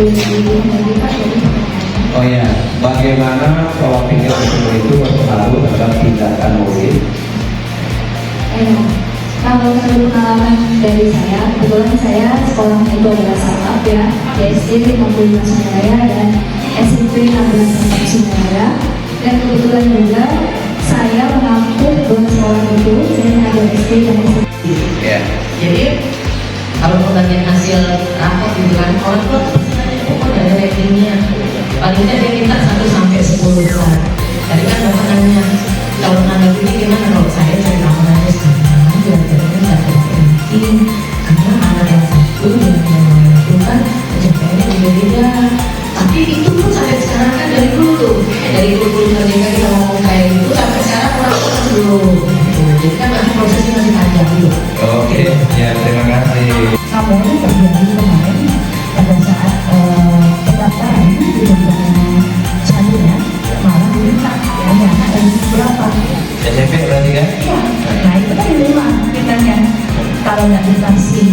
membagikan dari pertanyaannya. Oh ya, bagaimana pola pikir seperti itu berpengaruh terhadap tindakan murid? Kalau menurut pengalaman dari saya, kebetulan saya sekolahnya itu adalah startup ya, SD 55 Sungai dan SMP 16 Sungai, dan kebetulan juga saya menampung dua sekolah itu, saya mengajar SD dan SMP. Ya. Jadi kalau pembagian hasil rapor gitu kan, orang tua tuh sebenarnya pokoknya ada ratingnya, paling tidak dia minta 1 sampai 10 besar. Tadi kan bapak nanya, kalau menganggap ini gimana? Kalau saya cari rapor aja sekarang, belajarnya nggak penting, karena anak yang satu dengan yang lain itu kan pencapaiannya berbeda. Tapi itu pun sampai sekarang kan dari dulu tuh, dari dulu merdeka kita ngomong kayak gitu sampai sekarang orang tua belum. Jadi kan masih prosesnya masih panjang gitu. Oke, ya terima kasih. Namun terjadi kemarin pada saat pendaftaran di jenjang selanjutnya malah diminta hanya dari berapa? SMP berarti kan? Iya, nah itu kan dilema kitanya. Kalau nggak dikasih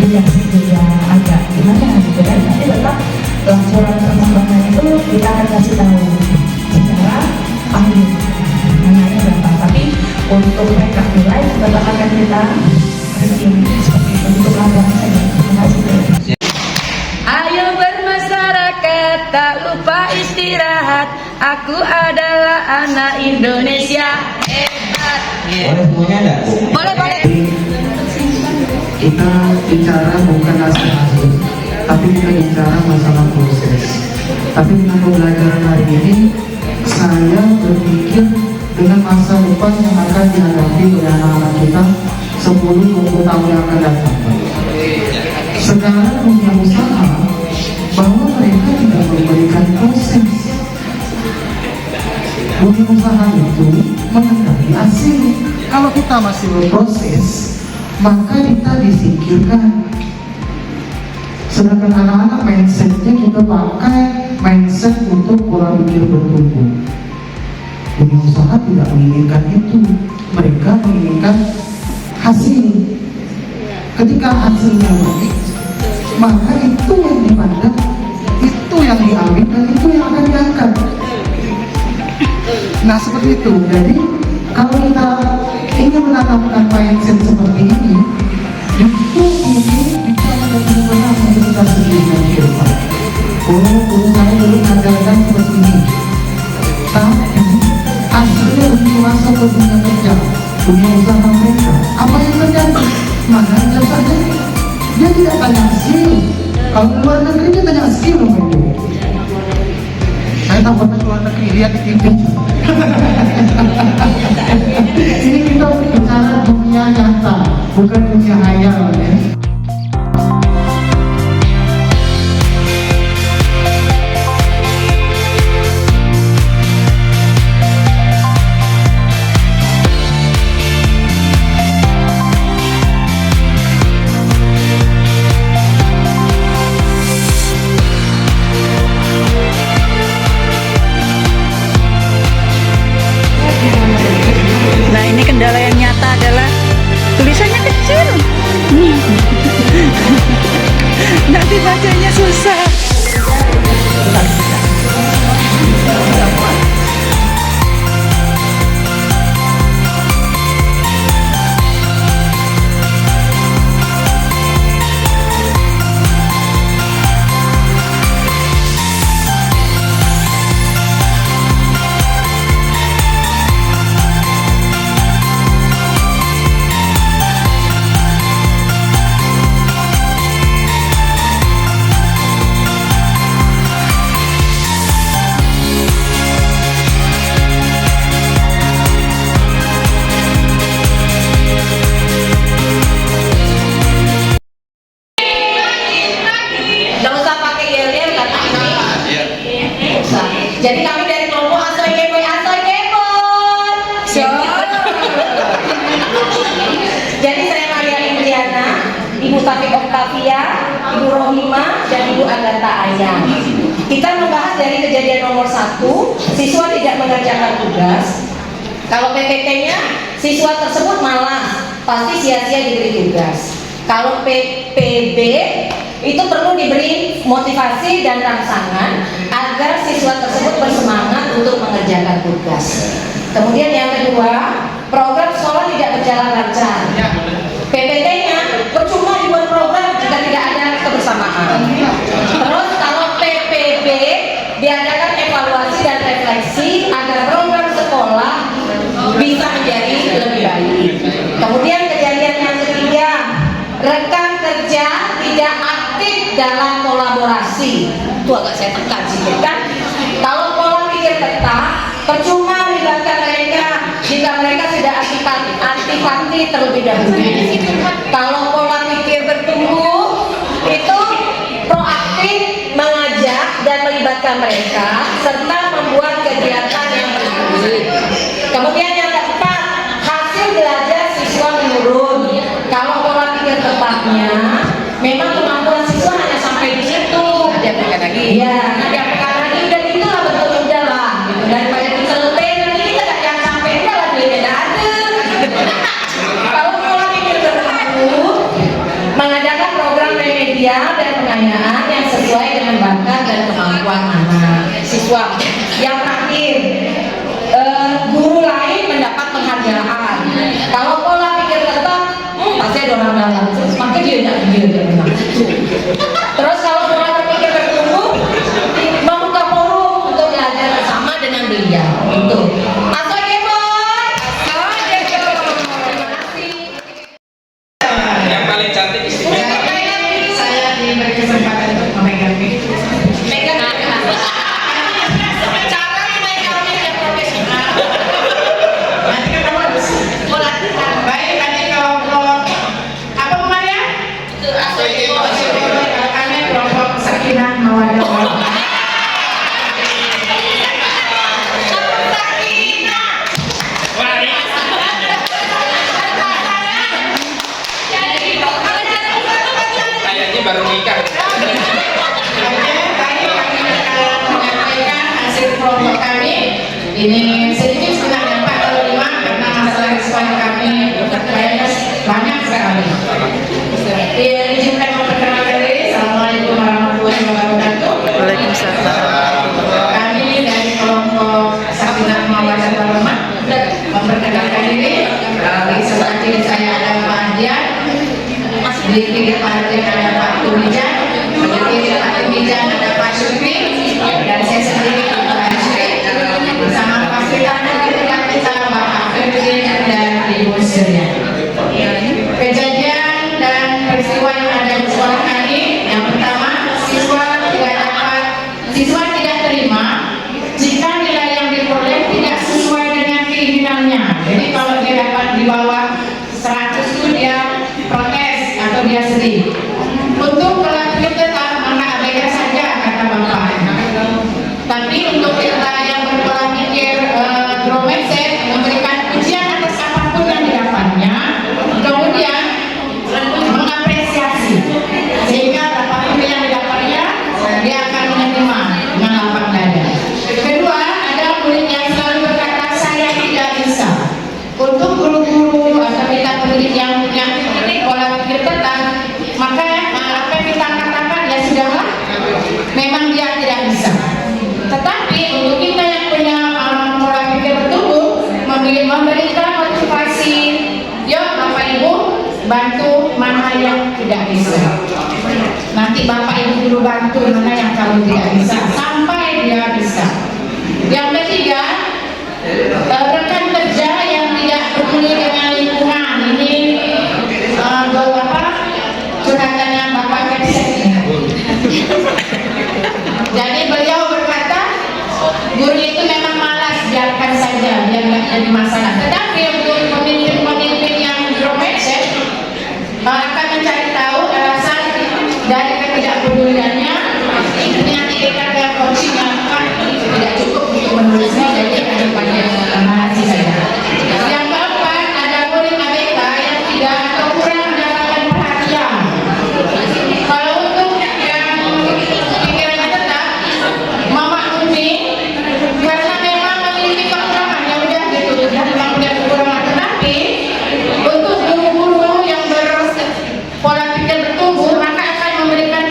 dikasih juga agak gimana gitu kan, tapi tetap laporan perkembangan itu kita akan kasih tahu secara pahit namanya berapa, tapi untuk rekap nilai tetap akan kita bikin seperti itu untuk laporan saja. Terima kasih. Ayo bermasyarakat, tak lupa istirahat. Aku adalah anak Indonesia hebat. Boleh semuanya ada? Boleh, boleh. Kita bicara bukan hasil, tapi kita bicara masalah proses. Tapi dengan pembelajaran hari ini, saya berpikir dengan masa depan yang akan dihadapi oleh anak-anak kita 10-20 tahun yang akan datang. Sekarang dunia usaha bahwa mereka tidak memberikan proses. Dunia usaha itu mengendali hasil. Kalau kita masih berproses, maka kita disingkirkan. Sedangkan anak-anak mindsetnya kita pakai mindset untuk pola pikir bertumbuh. Dunia usaha tidak menginginkan itu. Mereka menginginkan hasil. Ketika hasilnya baik, maka itu yang dipandang, itu yang diambil, dan itu yang akan diangkat. Nah seperti itu. Jadi kalau kita ingin menanamkan mindset seperti ini, justru ini bisa menjadi benar untuk kita sendiri ke depan. Guru saya dulu mengajarkan seperti ini, tapi akhirnya untuk masuk ke dunia kerja, dunia usaha mereka, apa yang terjadi? Makanya saja dia tidak tanya skill. Kalau di luar negeri dia tanya skill itu. Saya tak pernah keluar negeri, lihat di TV. Ini kita bicara dunia nyata, bukan dunia hayal ya. Nah, ini kendala yang nyata adalah tulisannya kecil. Nanti bacanya susah. Jadi kami dari kelompok Asoy Kepoy Jadi saya Maria Indriana, Ibu Taufik Oktavia, Ibu Rohima, dan Ibu Agatha Ayang. Kita membahas dari kejadian nomor 1, siswa tidak mengerjakan tugas. Kalau PPT-nya, siswa tersebut malas, pasti sia-sia diberi tugas. Kalau PPB, itu perlu diberi motivasi dan rangsangan agar siswa tersebut bersemangat untuk mengerjakan tugas. Kemudian yang kedua, program sekolah tidak berjalan lancar. PPT-nya percuma dibuat program jika tidak ada kebersamaan. Terus kalau PPB diadakan evaluasi dan refleksi agar program sekolah bisa menjadi lebih baik. Kemudian kejadian yang ketiga, rekan kerja tidak aktif dalam kolaborasi. Itu agak saya tekan sih kan. Kalau pola pikir tetap, percuma melibatkan mereka jika mereka sudah anti terlebih dahulu. Kalau pola pikir bertumbuh, itu proaktif mengajak dan melibatkan mereka serta membuat kegiatan yang berguna. Kemudian yang keempat, hasil belajar siswa menurun. Kalau pola pikir tetapnya, memang kemampuan siswa hanya sampai di situ. Diapakan lagi? Iya, diapakan lagi. Dan itulah betul udahlah. Gitu. Daripada dicelupin, nanti kita nggak yang sampai udahlah duitnya nggak ada. Kalau pola pikir bertumbuh, mengadakan program remedial dan pengayaan yang sesuai dengan bakat dan kemampuan anak siswa. Yang terakhir, guru lain mendapat penghargaan. Kalau pola pikir tetap, pasti ada orang dalam, maka dia memang. Terus kalau pola pikir bertumbuh, membuka forum untuk belajar bersama dengan beliau. Untuk Yang paling cantik istimewa. saya diberi kesempatan untuk memegang mic. Megang cara memegang mic yang profesional. Nanti kan kamu harus latihan. Baik, tadi kelompok apa kemarin? Kami kelompok Sakinah Mawaddah Warahmah. Kayaknya baru nikah. Menyampaikan hasil kelompok kami. Ini sedikit sebenarnya 4 karena masalah respon kami kayaknya banyak sekali. Izinkan memperkenalkan diri. Assalamualaikum warahmatullahi wabarakatuh. Waalaikumsalam. Kami dari kelompok Sakinah Mawaddah Warahmah memperkenalkan diri. Di sebelah kiri saya ada Pak Adian, di kiri Pak Adian ada Pak Tumijan, di kiri Pak Tumijan ada Pak Syukri, dan saya sendiri Pak Syukri bersama fasilitator kita Bapak Ferdin dan Ibu Surya. Kejadian dan peristiwa yang ada di sekolah kami, yang pertama, siswa tidak terima jika nilai yang diperoleh tidak sesuai dengan keinginannya. Jadi kalau dia dapat di bawah 100 itu dia protes atau dia sedih. Untuk pola pikir tetap, maka abaikan saja kata Bapak. Tapi untuk kita yang berpola pikir growth mindset, memberikan ujian atas apapun yang didapatnya, kemudian mengapresiasi sehingga apapun yang didapatnya dia akan menerima dengan lapang dada. Kedua, ada murid yang selalu berkata saya tidak bisa. Untuk guru-guru atau kita pendidik yang punya pola pikir tetap, maka apa yang kita katakan ya sudahlah, memang dia tidak bisa. Tetapi untuk kita yang punya pola pikir bertumbuh, memberikan motivasi, yuk Bapak Ibu bantu mana yang tidak bisa. Nanti Bapak Ibu dulu bantu mana yang kamu tidak bisa sampai dia bisa. Yang ketiga, rekan kerja yang tidak peduli dengan lingkungan. Ini curhatannya Bapak Kapsen. Jadi beliau berkata, guru itu memang malas, biarkan saja, biar nggak jadi masalah. Tetapi untuk pemimpin-pemimpin yang growth mindset akan mencari tahu alasan dari ketidakpeduliannya. Ini nanti kita ke coaching yang tidak cukup untuk menulisnya, jadi ada banyak narasi saja. Yang keempat, ada murid ABK yang tidak atau kurang mendapatkan perhatian. Kalau untuk yang pikirannya tetap memaklumi karena memang memiliki kekurangan, ya udah gitu, dan memang punya kekurangan. Tetapi untuk guru-guru yang berpola pikir bertumbuh, maka akan memberikan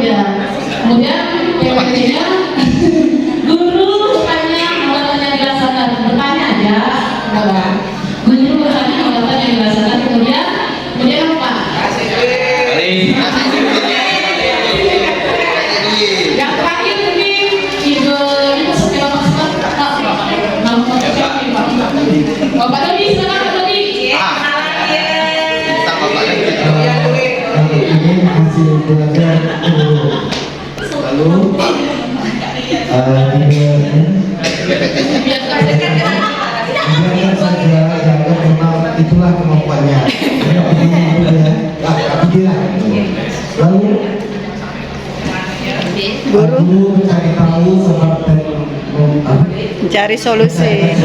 ya. Kemudian PPT-nya guru hanya anggapan yang dirasakan, bertanya aja, enggak. Guru hanya anggapan yang dirasakan, kemudian apa? Yang terakhir mungkin Ibu seperti Bapak Dodi, silakan Pak Dodi. Ini hasil belajar lalu biarkan saja, jangan kenal, itulah kemampuannya. Lalu guru mencari tahu sebab dan Cari solusi.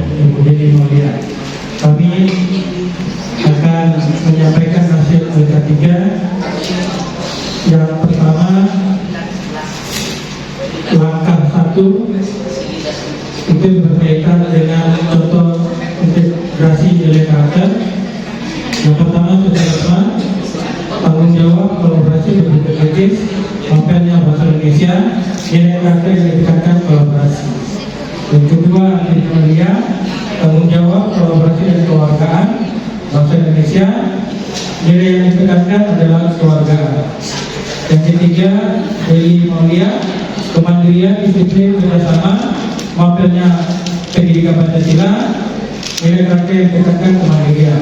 Ibu Deni Maulia. Kami akan menyampaikan hasil LK3. Yang pertama, langkah 1 itu berkaitan dengan contoh integrasi nilai karakter. Yang pertama, tanggung jawab kolaborasi berpikir kritis, mampirnya bahasa Indonesia, nilai karakter yang ditekankan kolaborasi. Yang kedua, Mulia, tanggung jawab kolaborasi dan keluargaan, bahasa Indonesia, nilai yang ditekankan adalah keluargaan. Yang ketiga, Deni Maulia, kemandirian, disiplin, kerjasama, mampirnya pendidikan Pancasila, nilai karakter yang ditekankan kemandirian.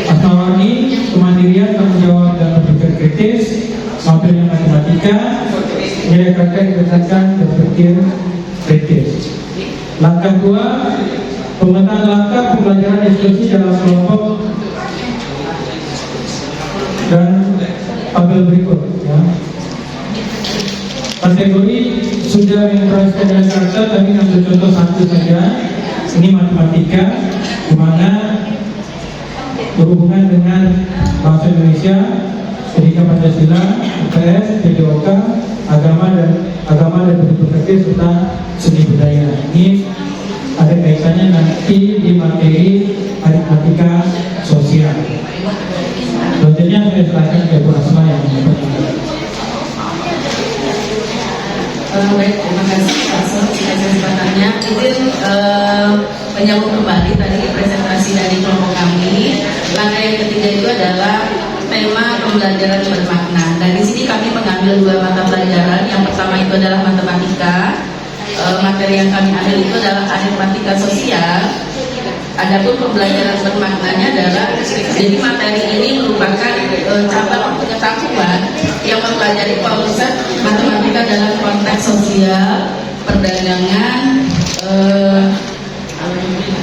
Asmawati, kemandirian, tanggung jawab dan berpikir kritis, mampirnya matematika, nilai karakter yang ditekankan berpikir kritis. Langkah 2, pemetaan langkah pembelajaran diskusi dalam kelompok dan tabel berikut. Ya. Kategori sudah mengintegrasikan nilai karakter, tapi ambil contoh 1 saja. Ini matematika, di mana berhubungan dengan bahasa Indonesia, pendidikan Pancasila, IPS, PJOK, agama dan budaya serta seni budaya. Ini ada kaitannya nanti di materi aritmatika sosial. Selanjutnya saya serahkan ke Bu Asma yang Baik, terima kasih Pak Sol atas kesempatannya. Izin menyambung kembali tadi presentasi dari kelompok kami. Langkah yang ketiga itu adalah tema pembelajaran bermakna. Dan di sini kami mengambil 2 mata pelajaran. Yang pertama itu adalah matematika. Materi yang kami ambil itu adalah aritmatika sosial. Adapun pembelajaran bermaknanya adalah, jadi materi ini merupakan cabang pengetahuan yang mempelajari konsep matematika dalam konteks sosial, perdagangan,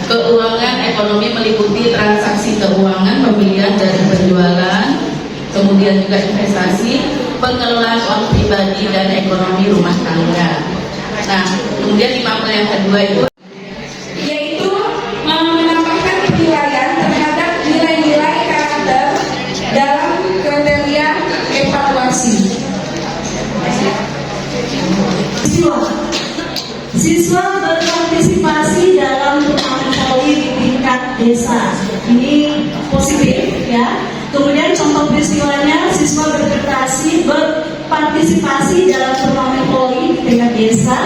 keuangan, ekonomi meliputi transaksi keuangan, pembelian dari penjualan, kemudian juga investasi, pengelolaan uang pribadi dan ekonomi rumah tangga. Nah, kemudian di mapel yang kedua itu yaitu menambahkan penilaian terhadap nilai-nilai karakter dalam kriteria evaluasi. Siswa berpartisipasi dalam turnamen voli di tingkat desa. Ini positif ya. Kemudian contoh peristiwanya, siswa berpartisipasi dalam turnamen voli di tingkat desa.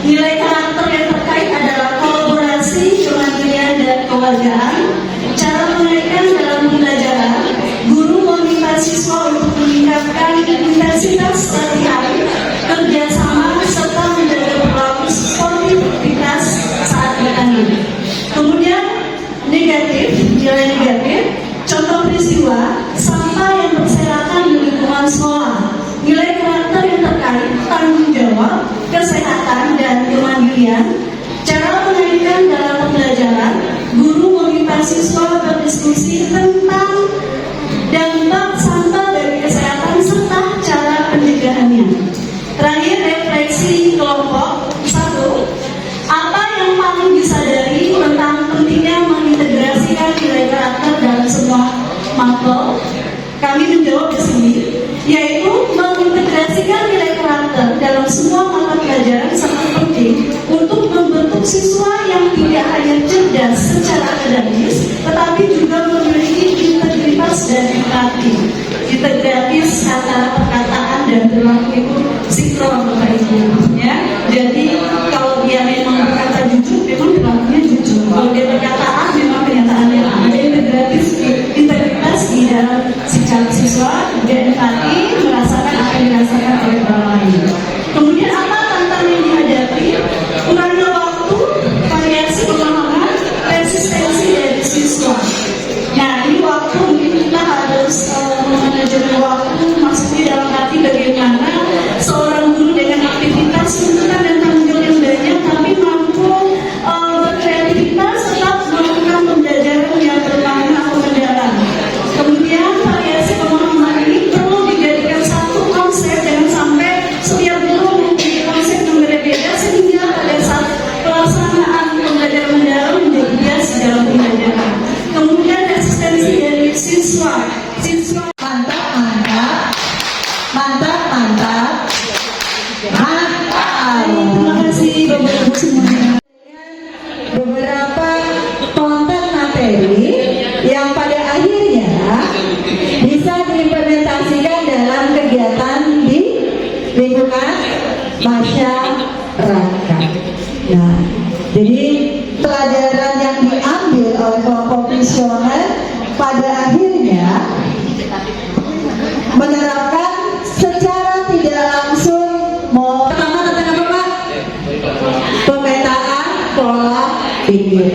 Nilai karakter yang terkait adalah kolaborasi, kemandirian dan kekeluargaan. Cara menaikkan dalam pembelajaran, guru meminta siswa untuk meningkatkan intensitas latihan, kerjasama serta menjaga perilaku sportivitas saat bertanding. Kemudian nilai negatif, contoh peristiwa sampah yang berserakan di lingkungan sekolah. Nilai karakter yang terkait tanggung jawab, kesehatan dan kemandirian. Cara menaikkan dalam pembelajaran, guru meminta siswa berdiskusi tentang dampak sampah bagi kesehatan serta cara pencegahannya. Terakhir, refleksi kelompok. 1. Apa yang paling disadari tentang pentingnya mengintegrasikan nilai karakter dalam semua mapel? Kami menjawab di sini, yaitu mengintegrasikan nilai karakter dalam semua mata pelajaran sangat penting untuk membentuk siswa yang tidak hanya cerdas secara akademis, tetapi juga memiliki integritas dan empati. Integritas antara perkataan dan perilaku itu sinkron, Bapak Ibu. Ya, jadi kalau dia memang berkata jujur, memang perilakunya jujur. Kalau dia berkata A, memang kenyataannya A. Ada integritas di dalam sikap siswa, dan empati, merasakan apa yang dirasakan oleh orang lain. Kemudian apa tantangan yang dihadapi? Kurangnya waktu, variasi pemahaman, resistensi dari siswa. beberapa konten materi yang pada akhirnya bisa diimplementasikan dalam kegiatan di lingkungan masyarakat. Nah, jadi pelajaran yang diambil oleh kelompok visioner pada akhirnya menerapkan secara tidak langsung pertama tentang apa Pak? Pemetaan pola pikir.